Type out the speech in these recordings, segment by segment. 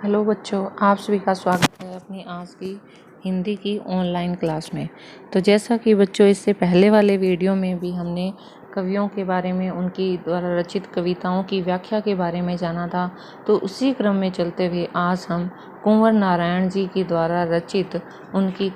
Hello बच्चों, आप सभी का स्वागत है अपनी आज की हिंदी की ऑनलाइन क्लास में। तो जैसा कि बच्चों इससे पहले वाले वीडियो में भी हमने कवियों के बारे में, उनकी द्वारा रचित कविताओं की व्याख्या के बारे में जाना था, तो उसी क्रम में चलते हुए आज हम कुंवर नारायण जी की द्वारा रचित उनकी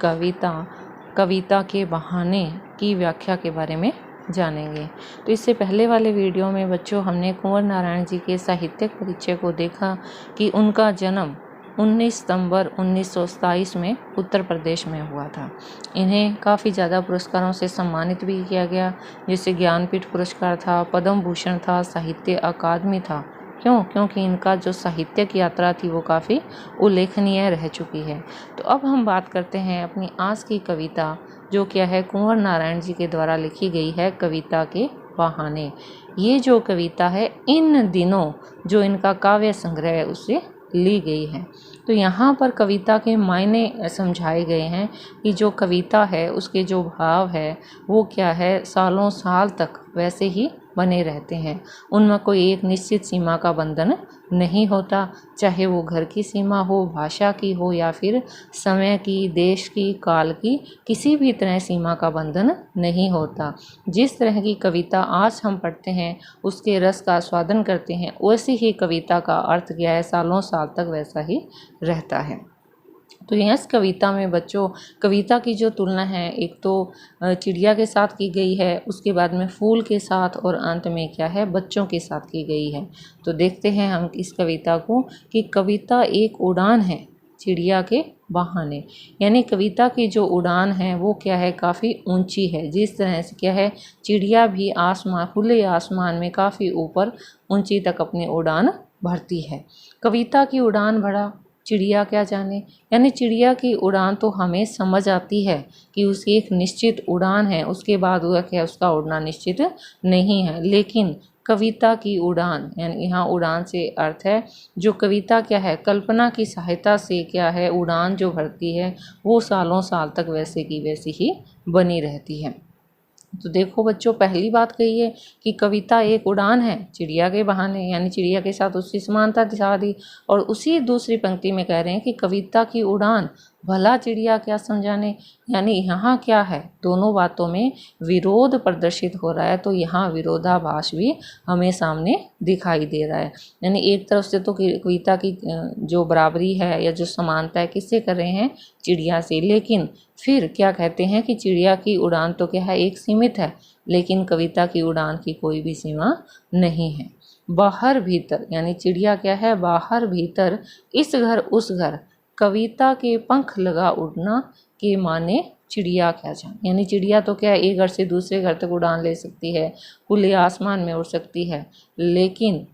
कविता के बहाने की व्याख्या के बारे में जानेंगे। तो इससे पहले वाले वीडियो में बच्चों हमने कुंवर नारायण जी के साहित्यिक परिचय को देखा कि उनका जन्म 19 सितंबर 1927 में उत्तर प्रदेश में हुआ था। इन्हें काफ़ी ज़्यादा पुरस्कारों से सम्मानित भी किया गया, जैसे ज्ञानपीठ पुरस्कार था, पद्म भूषण था, साहित्य अकादमी था। क्योंकि इनका जो साहित्यिक यात्रा थी वो काफ़ी उल्लेखनीय रह चुकी है। तो अब हम बात करते हैं अपनी आज की कविता, जो क्या है कुंवर नारायण जी के द्वारा लिखी गई है, कविता के बहाने। ये जो कविता है इन दिनों जो इनका काव्य संग्रह है उससे ली गई है। तो यहाँ पर कविता के मायने समझाए गए हैं कि जो कविता है उसके जो भाव है वो क्या है, सालों साल तक वैसे ही बने रहते हैं। उनमें कोई एक निश्चित सीमा का बंधन नहीं होता, चाहे वो घर की सीमा हो, भाषा की हो, या फिर समय की, देश की, काल की, किसी भी तरह सीमा का बंधन नहीं होता। जिस तरह की कविता आज हम पढ़ते हैं, उसके रस का आस्वादन करते हैं, वैसी ही कविता का अर्थ क्या है, सालों साल तक वैसा ही रहता है। तो इस कविता में बच्चों कविता की जो तुलना है, एक तो चिड़िया के साथ की गई है, उसके बाद में फूल के साथ, और अंत में क्या है, बच्चों के साथ की गई है। तो देखते हैं हम इस कविता को कि कविता एक उड़ान है चिड़िया के बहाने। यानी कविता की जो उड़ान है वो क्या है, काफ़ी ऊंची है। जिस तरह से क्या है, चिड़िया भी आसमान, खुले आसमान में काफ़ी ऊपर ऊंची तक अपनी उड़ान भरती है। कविता की उड़ान भरा चिड़िया क्या जाने, यानी चिड़िया की उड़ान तो हमें समझ आती है कि उसकी एक निश्चित उड़ान है, उसके बाद हुआ क्या, उसका उड़ना निश्चित नहीं है। लेकिन कविता की उड़ान, यानी यहाँ उड़ान से अर्थ है जो कविता क्या है, कल्पना की सहायता से क्या है, उड़ान जो भरती है वो सालों साल तक वैसे की वैसी ही बनी रहती है। तो देखो बच्चों, पहली बात कही है कि कविता एक उड़ान है चिड़िया के बहाने, यानी चिड़िया के साथ उसकी समानता दिखा दी। और उसी दूसरी पंक्ति में कह रहे हैं कि कविता की उड़ान भला चिड़िया क्या समझाने, यानी यहाँ क्या है, दोनों बातों में विरोध प्रदर्शित हो रहा है। तो यहाँ विरोधाभास भी हमें सामने दिखाई दे रहा है। यानी एक तरफ से तो कविता की जो बराबरी है या जो समानता है किससे कर रहे हैं, चिड़िया से, लेकिन फिर क्या कहते हैं कि चिड़िया की उड़ान तो क्या है, एक सीमित है, लेकिन कविता की उड़ान की कोई भी सीमा नहीं है। बाहर भीतर, यानी चिड़िया क्या है, बाहर भीतर, इस घर उस घर, कविता के पंख लगा उड़ना के माने चिड़िया क्या जाने। यानी चिड़िया तो क्या है, एक घर से दूसरे घर तक उड़ान ले सकती है, खुले आसमान में उड़ सकती है, लेकिन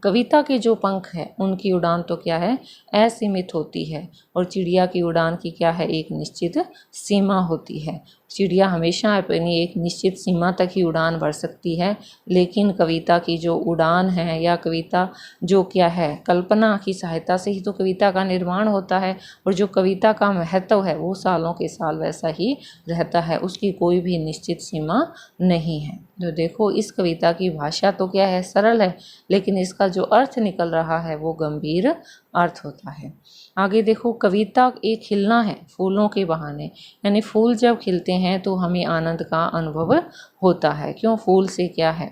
कविता के जो पंख हैं उनकी उड़ान तो क्या है, असीमित होती है। और चिड़िया की उड़ान की क्या है, एक निश्चित सीमा होती है। चिड़िया हमेशा अपनी एक निश्चित सीमा तक ही उड़ान भर सकती है, लेकिन कविता की जो उड़ान है, या कविता जो क्या है, कल्पना की सहायता से ही तो कविता का निर्माण होता है, और जो कविता का महत्व है वो सालों के साल वैसा ही रहता है, उसकी कोई भी निश्चित सीमा नहीं है। जो देखो, इस कविता की भाषा तो क्या है, सरल है, लेकिन इसका जो अर्थ निकल रहा है वो गंभीर अर्थ होता है। आगे देखो, कविता एक खिलना है फूलों के बहाने, यानी फूल जब खिलते हैं तो हमें आनंद का अनुभव होता है। क्यों, फूल से क्या है,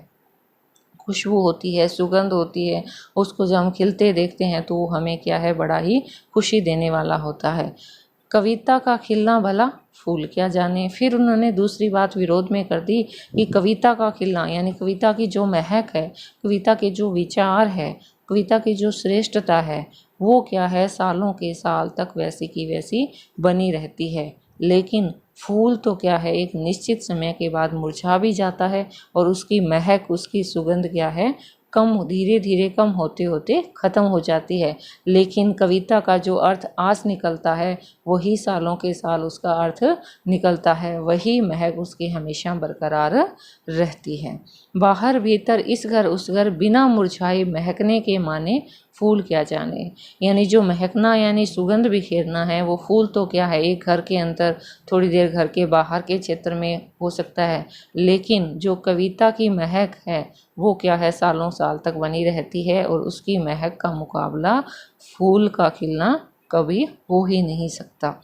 खुशबू होती है, सुगंध होती है, उसको जब हम खिलते देखते हैं तो हमें क्या है, बड़ा ही खुशी देने वाला होता है। कविता का खिलना भला फूल क्या जाने। फिर उन्होंने दूसरी बात विरोध में कर दी कि कविता का खिलना, यानी कविता की जो महक है, कविता के जो विचार है, कविता की जो श्रेष्ठता है, वो क्या है, सालों के साल तक वैसी की वैसी बनी रहती है। लेकिन फूल तो क्या है, एक निश्चित समय के बाद मुरझा भी जाता है, और उसकी महक, उसकी सुगंध क्या है, कम, धीरे धीरे कम होते होते ख़त्म हो जाती है। लेकिन कविता का जो अर्थ आज निकलता है वही सालों के साल उसका अर्थ निकलता है, वही महक उसकी हमेशा बरकरार रहती है। बाहर भीतर, इस घर उस घर, बिना मुरझाए महकने के माने फूल क्या जाने। यानी जो महकना यानी सुगंध बिखेरना है वो फूल तो क्या है, एक घर के अंदर, थोड़ी देर घर के बाहर के क्षेत्र में हो सकता है, लेकिन जो कविता की महक है वो क्या है, सालों साल तक बनी रहती है और उसकी महक का मुकाबला फूल का खिलना कभी हो ही नहीं सकता।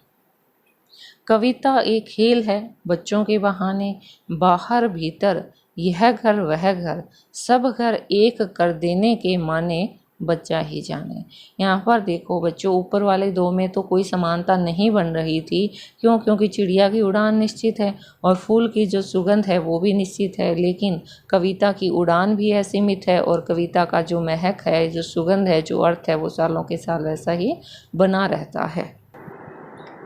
कविता एक खेल है बच्चों के बहाने, बाहर भीतर यह घर वह घर, सब घर एक कर देने के माने बच्चा ही जाने। यहाँ पर देखो बच्चों, ऊपर वाले दो में तो कोई समानता नहीं बन रही थी। क्यों? क्योंकि चिड़िया की उड़ान निश्चित है और फूल की जो सुगंध है वो भी निश्चित है, लेकिन कविता की उड़ान भी है, सीमित है, और कविता का जो महक है, जो सुगंध है, जो अर्थ है, वो सालों के साल वैसा ही बना रहता है।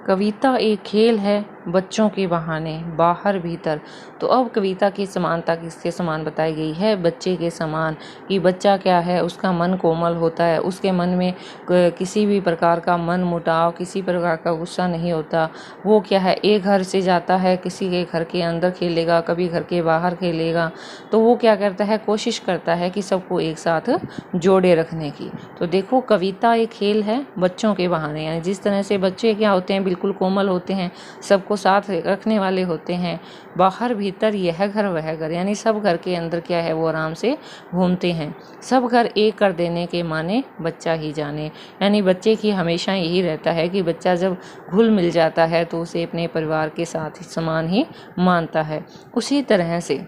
कविता एक खेल है बच्चों के बहाने, बाहर भीतर। तो अब कविता की समानता किसके समान बताई गई है? बच्चे के समान। कि बच्चा क्या है, उसका मन कोमल होता है, उसके मन में किसी भी प्रकार का मन मुटाव, किसी प्रकार का गुस्सा नहीं होता। वो क्या है, एक घर से जाता है, किसी के घर के अंदर खेलेगा, कभी घर के बाहर खेलेगा, तो वो क्या करता है, कोशिश करता है कि सबको एक साथ जोड़े रखने की। तो देखो, कविता एक खेल है बच्चों के बहाने, यानी जिस तरह से बच्चे क्या होते हैं, बिल्कुल कोमल होते हैं, सबको साथ रखने वाले होते हैं। बाहर भीतर यह घर वह घर, यानी सब घर के अंदर क्या है, वो आराम से घूमते हैं। सब घर एक कर देने के माने बच्चा ही जाने, यानी बच्चे की हमेशा यही रहता है कि बच्चा जब घुल मिल जाता है तो उसे अपने परिवार के साथ समान ही मानता है। उसी तरह से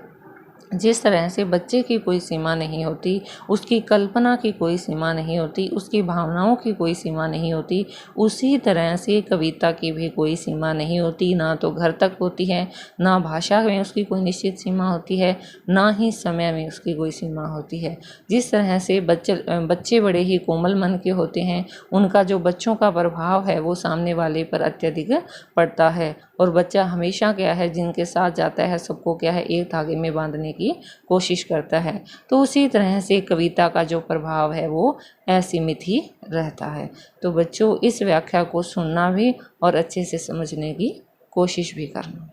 जिस तरह से बच्चे की कोई सीमा नहीं होती, उसकी कल्पना की कोई सीमा नहीं होती, उसकी भावनाओं की कोई सीमा नहीं होती, उसी तरह से कविता की भी कोई सीमा नहीं होती। ना तो घर तक होती है, ना भाषा में उसकी कोई निश्चित सीमा होती है, ना ही समय में उसकी कोई सीमा होती है। जिस तरह से बच्चे बड़े ही कोमल मन के होते हैं, उनका जो बच्चों का प्रभाव है वो सामने वाले पर अत्यधिक पड़ता है, और बच्चा हमेशा क्या है, जिनके साथ जाता है सबको क्या है, एक धागे में बांधने की कोशिश करता है। तो उसी तरह से कविता का जो प्रभाव है वो असीमित ही रहता है। तो बच्चों, इस व्याख्या को सुनना भी और अच्छे से समझने की कोशिश भी करना।